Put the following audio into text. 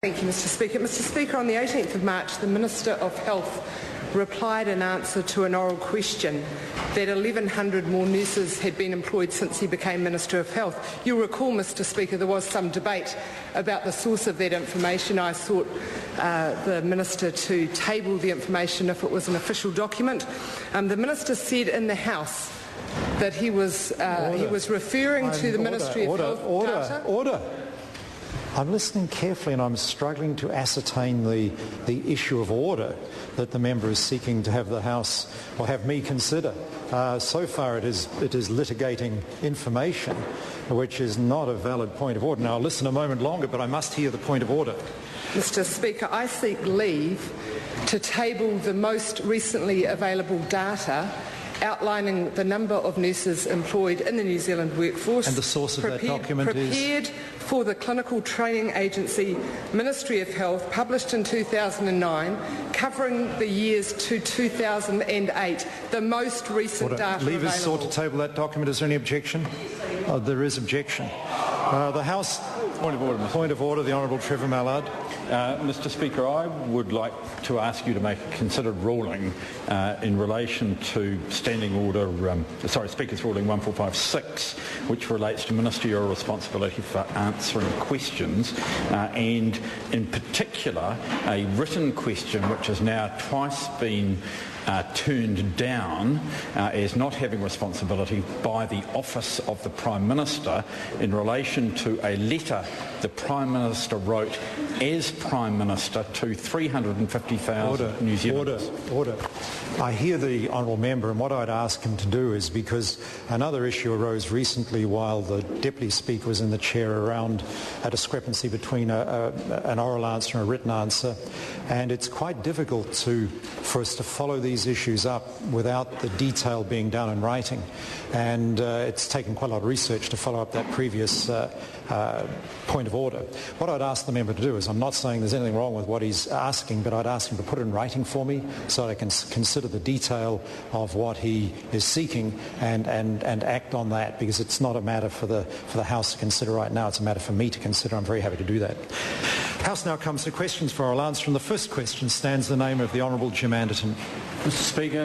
Thank you, Mr Speaker. Mr Speaker, on the 18th of March, the Minister of Health replied in answer to an oral question that 1,100 more nurses had been employed since he became Minister of Health. You'll recall, Mr Speaker, there was some debate about the source of that information. I sought the Minister to table the information if it was an official document. The Minister said in the House that he was referring to the Ministry of Health data. Order. I'm listening carefully and I'm struggling to ascertain the issue of order that the member is seeking to have the House or have me consider. So far it is litigating information which is not a valid point of order. Now I'll listen a moment longer, but I must hear the point of order. Mr Speaker, I seek leave to table the most recently available data outlining the number of nurses employed in the New Zealand workforce. And the source of that document prepared for the Clinical Training Agency, Ministry of Health, published in 2009, covering the years to 2008, the most recent data Leave is sought available. to table that document. Is there any objection? There is objection. The House... Point of order, Mr. Point of order, the Honourable Trevor Mallard. Mr Speaker, I would like to ask you to make a considered ruling in relation to Speaker's ruling 1456, which relates to ministerial responsibility for answering questions, and in particular a written question which has now twice been turned down as not having responsibility by the Office of the Prime Minister in relation to a letter the Prime Minister wrote as Prime Minister to 350,000 New Zealanders. Order. I hear the Honourable Member, and what I'd ask him to do is, because another issue arose recently while the Deputy Speaker was in the chair around a discrepancy between an oral answer and a written answer, and it's quite difficult for us to follow these issues up without the detail being down in writing, and it's taken quite a lot of research to follow up that previous point of order. What I'd ask the member to do is, I'm not saying there's anything wrong with what he's asking, but I'd ask him to put it in writing for me so that I can consider the detail of what he is seeking and act on that, because it's not a matter for the House to consider right now, it's a matter for me to consider. I'm very happy to do that. House now comes to questions for oral answer, and the first question stands the name of the Honourable Jim Anderton. Mr Speaker.